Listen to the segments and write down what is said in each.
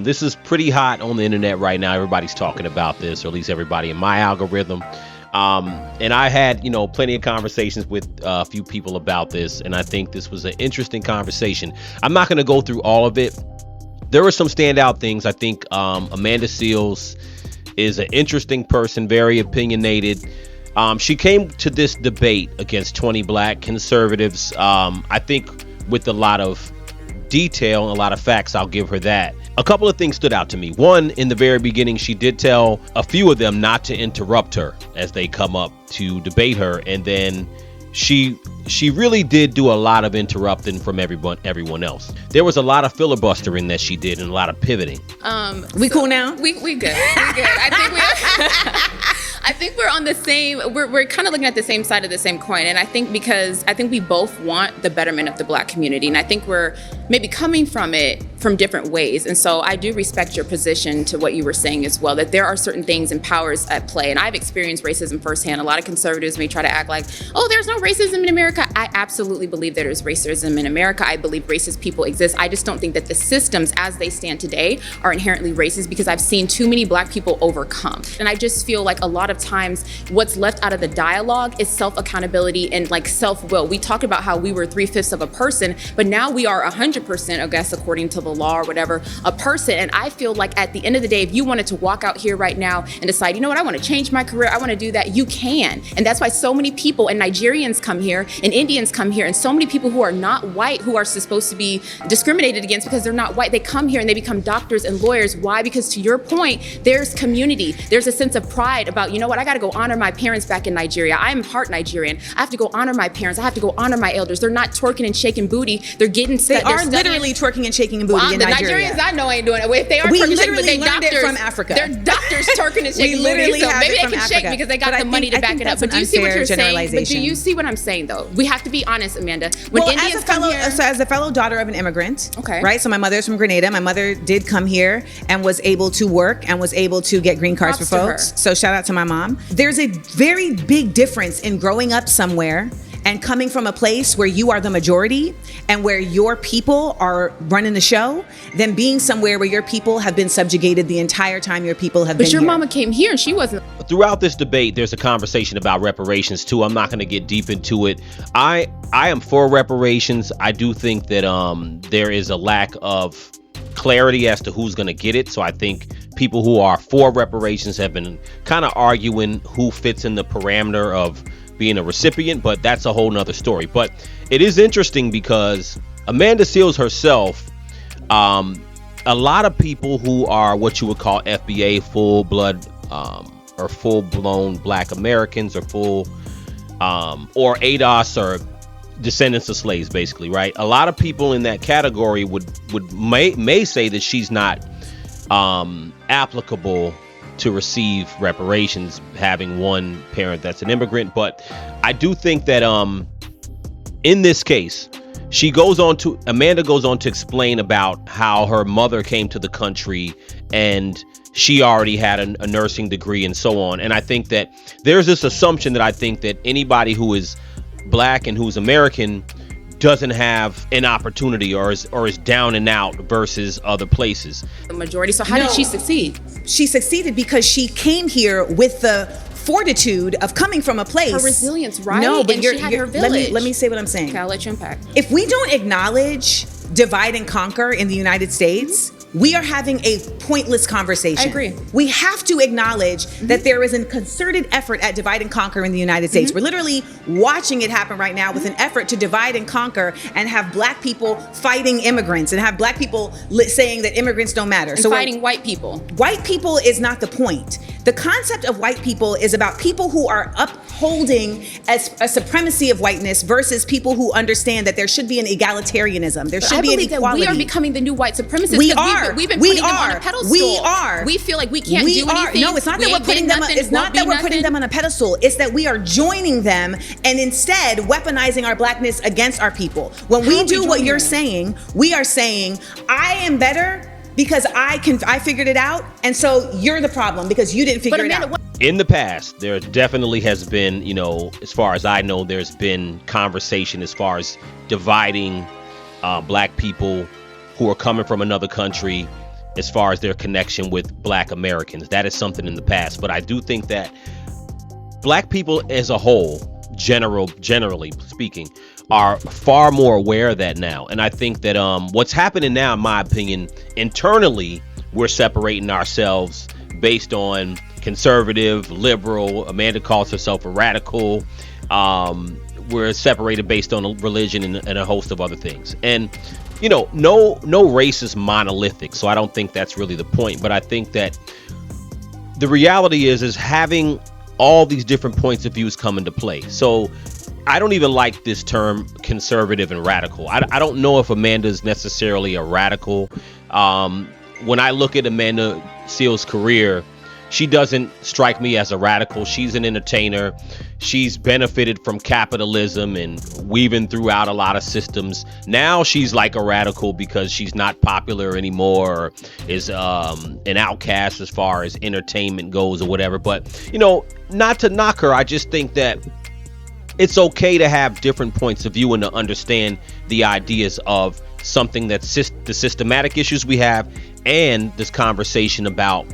This is pretty hot on the internet right now. Everybody's talking about this, or at least everybody in my algorithm. And I had, plenty of conversations with a few people about this, and I think this was an interesting conversation. I'm not going to go through all of it. There were some standout things. I think Amanda Seales is an interesting person, very opinionated. She came to this debate against 20 black conservatives, I think with a lot of detail and a lot of facts. I'll give her that. A couple of things stood out to me. One, in the very beginning, she did tell a few of them not to interrupt her as they come up to debate her. And then she really did do a lot of interrupting from everyone else. There was a lot of filibustering that she did and a lot of pivoting. We cool now? We good. We good. I think we're on the same, we're kind of looking at the same side of the same coin. And I think we both want the betterment of the black community. And I think we're maybe coming from it from different ways. And so I do respect your position to what you were saying as well, that there are certain things and powers at play. And I've experienced racism firsthand. A lot of conservatives may try to act like, oh, there's no racism in America. I absolutely believe there is racism in America. I believe racist people exist. I just don't think that the systems as they stand today are inherently racist, because I've seen too many black people overcome. And I just feel like a lot of times what's left out of the dialogue is self-accountability and like self-will. We talked about how we were 3/5 of a person, but now we are 100%, I guess, according to the law or whatever, a person. And I feel like at the end of the day, if you wanted to walk out here right now and decide, you know what, I want to change my career, I want to do that, you can. And that's why so many people, and Nigerians come here, and Indians come here, and so many people who are not white, who are supposed to be discriminated against because they're not white, they come here and they become doctors and lawyers. Why? Because to your point, there's community. There's a sense of pride about, you know what, I got to go honor my parents back in Nigeria. I'm part Nigerian. I have to go honor my parents. I have to go honor my elders. They're not twerking and shaking booty. They're getting They are literally twerking and shaking and booty in the Nigeria. Nigerians I know ain't doing it. If they are we twerking and shaking, literally but they learned doctors it from Africa. They're doctors twerking and shaking booty. So maybe they can shake because they got the money to back it up. But do you see what you're saying? But do you see what I'm saying though? We have to be honest, Amanda. When Indians as a fellow daughter of an immigrant, okay, right? So my mother's from Grenada. My mother did come here and was able to work and was able to get green cards for folks. So shout out to my mom. There's a very big difference in growing up somewhere and coming from a place where you are the majority and where your people are running the show, than being somewhere where your people have been subjugated the entire time your people have been here. But your mama came here and she wasn't. Throughout this debate, there's a conversation about reparations too. I'm not going to get deep into it. I am for reparations. I do think that there is a lack of clarity as to who's going to get it. So I think people who are for reparations have been kind of arguing who fits in the parameter of being a recipient, but that's a whole nother story. But it is interesting because Amanda Seales herself, a lot of people who are what you would call FBA, full blood or full blown black Americans, or or ADOS, or descendants of slaves, basically, right? A lot of people in that category may say that she's not applicable to receive reparations, having one parent that's an immigrant. But I do think that in this case, Amanda goes on to explain about how her mother came to the country and she already had a nursing degree and so on. And I think that there's this assumption that I think that anybody who is black and who's American doesn't have an opportunity or is down and out versus other places. The majority. So how did she succeed? She succeeded because she came here with the fortitude of coming from a place. Her resilience, right? No, but and she had her village. Let me say what I'm saying. Okay, I'll let you unpack. If we don't acknowledge divide and conquer in the United States, we are having a pointless conversation. I agree. We have to acknowledge that there is a concerted effort at divide and conquer in the United States. We're literally watching it happen right now with an effort to divide and conquer and have black people fighting immigrants and have black people saying that immigrants don't matter. And so fighting white people. White people is not the point. The concept of white people is about people who are upholding a supremacy of whiteness versus people who understand that there should be an egalitarianism. There should be an equality. That we are becoming the new white supremacists. We are. We've been putting them on a pedestal. We are. We feel like we can't do anything. No, it's not that we're putting them. It's not that we're putting them on a pedestal. It's that we are joining them and instead weaponizing our blackness against our people. When we do what you're saying, we are saying, I am better because I figured it out, and so you're the problem because you didn't figure it out. In the past, there definitely has been, as far as I know, there's been conversation as far as dividing black people who are coming from another country as far as their connection with Black Americans. That is something in the past. But I do think that Black people as a whole, generally speaking, are far more aware of that now. And I think that what's happening now, in my opinion, internally, we're separating ourselves based on conservative, liberal. Amanda calls herself a radical. We're separated based on religion and a host of other things. And no race is monolithic, so I don't think that's really the point. But I think that the reality is having all these different points of views come into play. So I don't even like this term conservative and radical. I don't know if Amanda is necessarily a radical. When I look at Amanda Seales' career, she doesn't strike me as a radical. She's an entertainer. She's benefited from capitalism and weaving throughout a lot of systems. Now she's like a radical because she's not popular anymore, or is an outcast as far as entertainment goes or whatever. But, not to knock her, I just think that it's okay to have different points of view and to understand the ideas of something that's the systematic issues we have, and this conversation about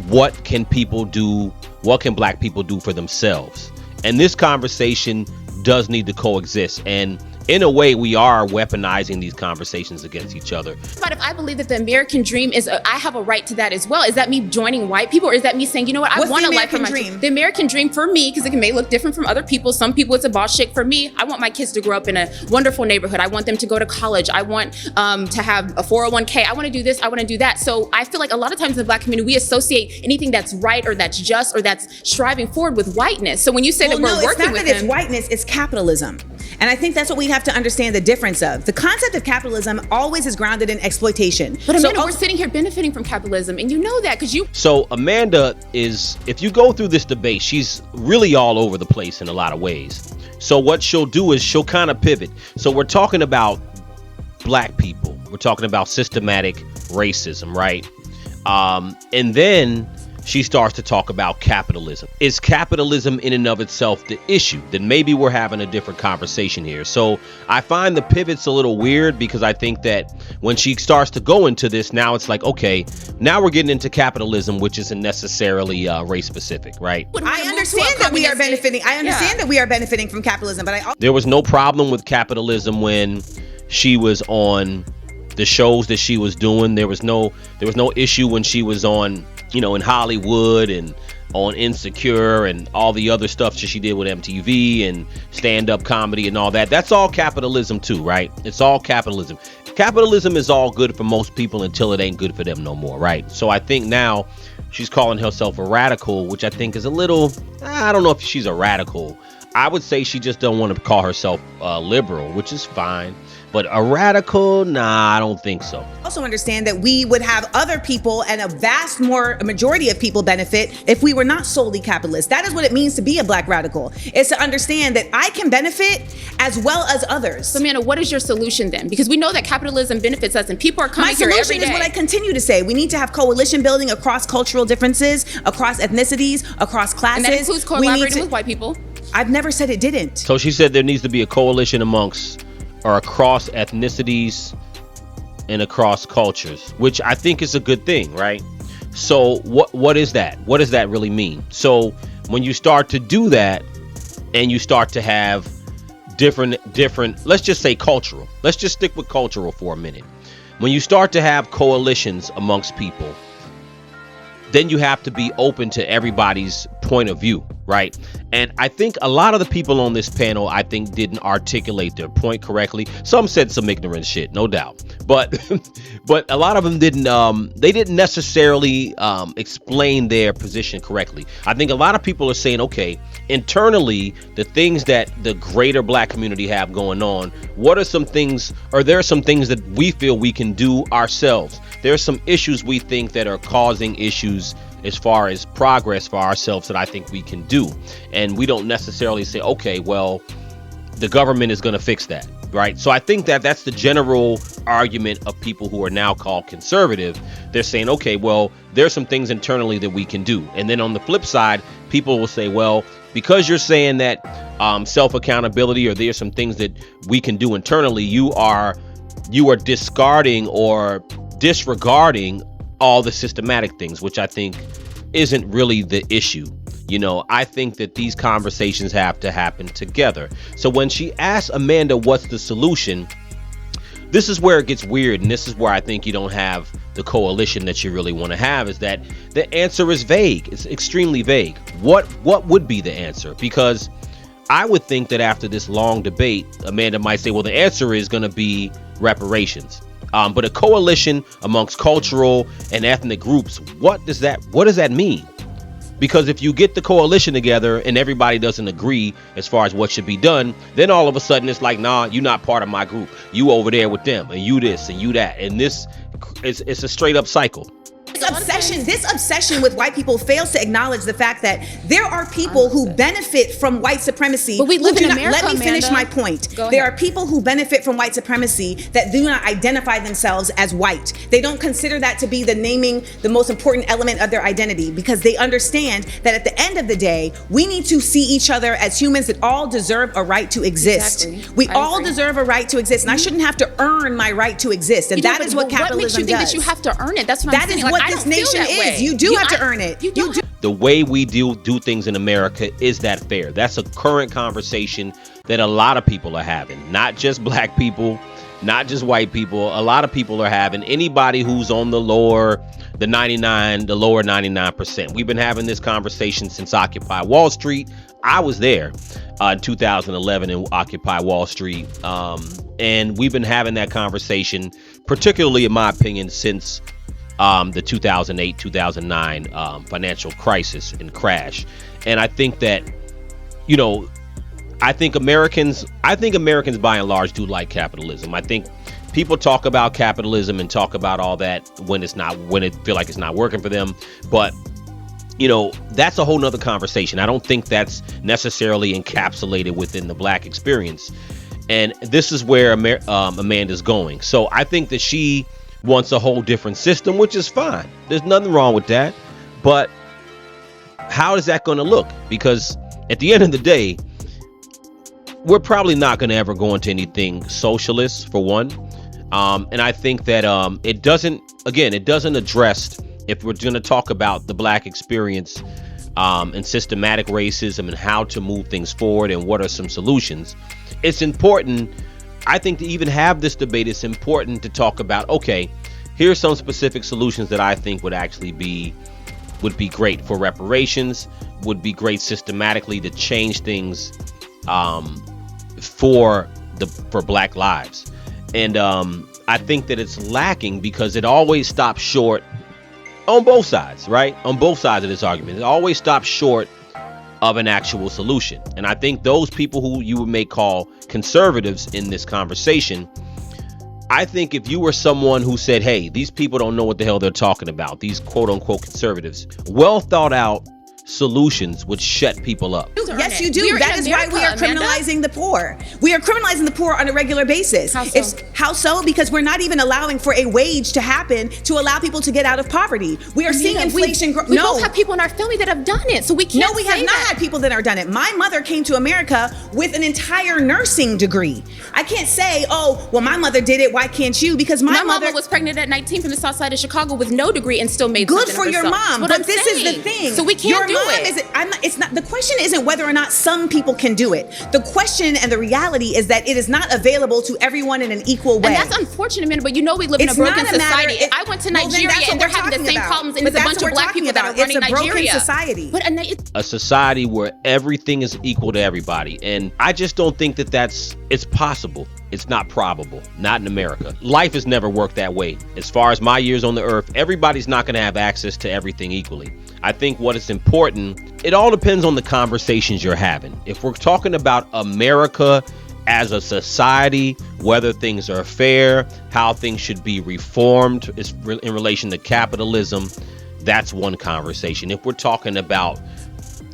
what can Black people do for themselves. And this conversation does need to coexist. And in a way, we are weaponizing these conversations against each other. But if I believe that the American dream I have a right to that as well, is that me joining white people, or is that me saying, you know what, I want a life for my dream? The American dream for me, because it may look different from other people. Some people it's a boss chick. For me, I want my kids to grow up in a wonderful neighborhood. I want them to go to college. I want to have a 401k. I want to do this. I want to do that. So I feel like a lot of times in the Black community, we associate anything that's right or that's just or that's striving forward with whiteness. So when you say that we're working with them, it's whiteness, it's capitalism. And I think that's what we have to understand the difference of. The concept of capitalism always is grounded in exploitation. But Amanda, we're sitting here benefiting from capitalism, and you know that because you... So Amanda is, if you go through this debate, she's really all over the place in a lot of ways. So what she'll do is she'll kind of pivot. So we're talking about Black people. We're talking about systematic racism, right? And then she starts to talk about capitalism. Is capitalism in and of itself the issue? Then maybe we're having a different conversation here. So I find the pivots a little weird, because I think that when she starts to go into this, now it's like, okay, now we're getting into capitalism, which isn't necessarily race specific, right? I understand that we are benefiting. I understand that we are benefiting from capitalism, but there was no problem with capitalism when she was on the shows that she was doing. There was no issue when she was on, in Hollywood and on Insecure and all the other stuff that she did with MTV and stand-up comedy and all that. That's all capitalism too, right? It's all capitalism. Capitalism is all good for most people until it ain't good for them no more, right? So I think now she's calling herself a radical, which I think is a little, I don't know if she's a radical. I would say she just don't want to call herself liberal, which is fine. But a radical, nah, I don't think so. Also understand that we would have other people and a majority of people benefit if we were not solely capitalist. That is what it means to be a Black radical. It's to understand that I can benefit as well as others. So Amanda, what is your solution then? Because we know that capitalism benefits us and people are coming here every day. My solution is what I continue to say. We need to have coalition building across cultural differences, across ethnicities, across classes. And that includes collaborating with white people. I've never said it didn't. So she said there needs to be a coalition amongst or across ethnicities and across cultures, which I think is a good thing, right? So what is that? What does that really mean? So when you start to do that and you start to have different, let's just say cultural. Let's just stick with cultural for a minute. When you start to have coalitions amongst people, then you have to be open to everybody's point of view, right? And I think a lot of the people on this panel, I think, didn't articulate their point correctly. Some said some ignorant shit, no doubt. But a lot of them didn't, they didn't necessarily explain their position correctly. I think a lot of people are saying, okay, internally, the things that the greater Black community have going on, what are some things, or there are some things that we feel we can do ourselves? There are some issues we think that are causing issues as far as progress for ourselves that I think we can do. And we don't necessarily say, okay, well, the government is going to fix that, right? So I think that that's the general argument of people who are now called conservative. They're saying, okay, well, there's some things internally that we can do. And then on the flip side, people will say, well, because you're saying that self-accountability, or there's some things that we can do internally, you are discarding or disregarding all the systematic things, which I think isn't really the issue. I think that these conversations have to happen together. So when she asked Amanda, what's the solution? This is where it gets weird. And this is where I think you don't have the coalition that you really want to have, is that the answer is vague. It's extremely vague. What would be the answer? Because I would think that after this long debate, Amanda might say, well, the answer is going to be reparations. But a coalition amongst cultural and ethnic groups, what does that mean? Because if you get the coalition together and everybody doesn't agree as far as what should be done, then all of a sudden it's like, nah, you're not part of my group. You over there with them, and you this and you that. And this it's a straight up cycle. This obsession with white people fails to acknowledge the fact that there are people who benefit from white supremacy. But we live in America, Let me finish my point. There are people who benefit from white supremacy that do not identify themselves as white. They don't consider that to be the most important element of their identity, because they understand that at the end of the day, we need to see each other as humans that all deserve a right to exist. Exactly. We all deserve a right to exist, and I shouldn't have to earn my right to exist. And that is what capitalism does. What makes you think that you have to earn it? That's what I'm saying. That is what this nation is. You do have to earn it. You do. The way we do things in America, is that fair? That's a current conversation that a lot of people are having, not just black people, not just white people. A lot of people are having. Anybody who's on the lower 99%. We've been having this conversation since Occupy Wall Street. I was there in 2011 in Occupy Wall Street. And we've been having that conversation, particularly in my opinion, since the 2008-2009 financial crisis and crash. And I think that, I think Americans by and large do like capitalism. I think people talk about capitalism and talk about all that when it feel like it's not working for them. But that's a whole nother conversation. I don't think that's necessarily encapsulated within the black experience. And this is where Amanda's going. So I think that she wants a whole different system, which is fine. There's nothing wrong with that. But how is that going to look? Because at the end of the day, we're probably not going to ever go into anything socialist, for one. And I think that it doesn't address, if we're going to talk about the black experience and systematic racism and how to move things forward and what are some solutions. It's important, I think, to even have this debate. It's important to talk about, okay, here's some specific solutions that I think would be great for reparations, would be great systematically to change things for black lives. And I think that it's lacking because it always stops short on both sides, right? On both sides of this argument, it always stops short of an actual solution. And I think those people who you may call conservatives in this conversation, I think if you were someone who said, hey, these people don't know what the hell they're talking about, these quote unquote conservatives, well thought out solutions would shut people up. Yes, you do. That is why we are criminalizing the poor. We are criminalizing the poor on a regular basis. How so? Because we're not even allowing for a wage to happen to allow people to get out of poverty. We are seeing inflation grow. We both have people in our family that have done it, so we can't. No, we have not had people that are done it. My mother came to America with an entire nursing degree. I can't say, oh, well, my mother did it, why can't you? Because my mother was pregnant at 19 from the south side of Chicago with no degree and still made good for your mom. But this is the thing. So we can't do it. It's not. The question isn't whether or not some people can do it. The question and the reality is that it is not available to everyone in an equal way. And that's unfortunate, man. But we live in a broken society. I went to Nigeria and they're having the same problems, and there's a bunch of black people that are running Nigeria. It's a broken society. But a society where everything is equal to everybody, and I just don't think that it's possible. It's not probable. Not in America. Life has never worked that way. As far as my years on the earth, everybody's not going to have access to everything equally. I think what is important, it all depends on the conversations you're having. If we're talking about America as a society, whether things are fair, how things should be reformed in relation to capitalism, that's one conversation. If we're talking about,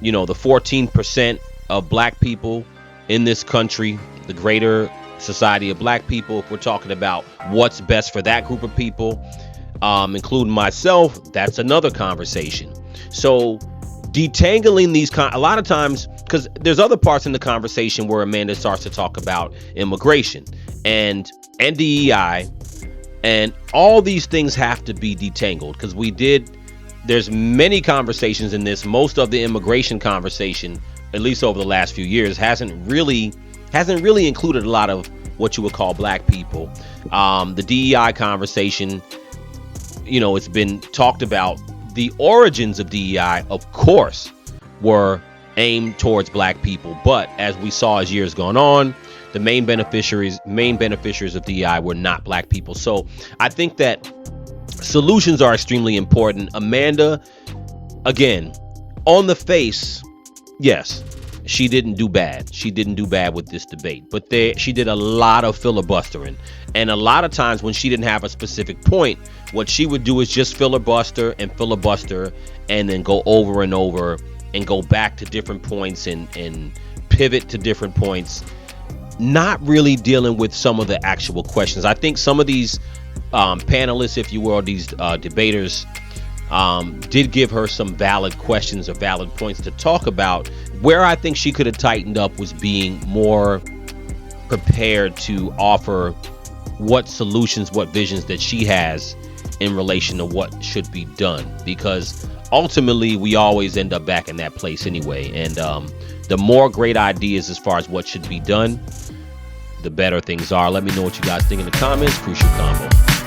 the 14% of black people in this country, the greater society of black people, if we're talking about what's best for that group of people, including myself, that's another conversation. So detangling these a lot of times, because there's other parts in the conversation where Amanda starts to talk about immigration and DEI And all these things have to be detangled, because there's many conversations in this. Most of the immigration conversation, at least over the last few years, hasn't really included a lot of what you would call black people. The DEI conversation, it's been talked about. The origins of DEI, of course, were aimed towards black people, but as we saw as years gone on, the main beneficiaries of DEI were not black people. So I think that solutions are extremely important. Amanda, again, on the face, yes, she didn't do bad. She didn't do bad with this debate, but she did a lot of filibustering. And a lot of times when she didn't have a specific point, what she would do is just filibuster and then go over and over and go back to different points and pivot to different points, not really dealing with some of the actual questions. I think some of these panelists, if you will, these debaters, did give her some valid questions or valid points to talk about. Where I think she could have tightened up was being more prepared to offer what solutions, what visions that she has in relation to what should be done, because ultimately we always end up back in that place anyway. And the more great ideas as far as what should be done, the better things are. Let me know what you guys think in the comments. Crucial Convo.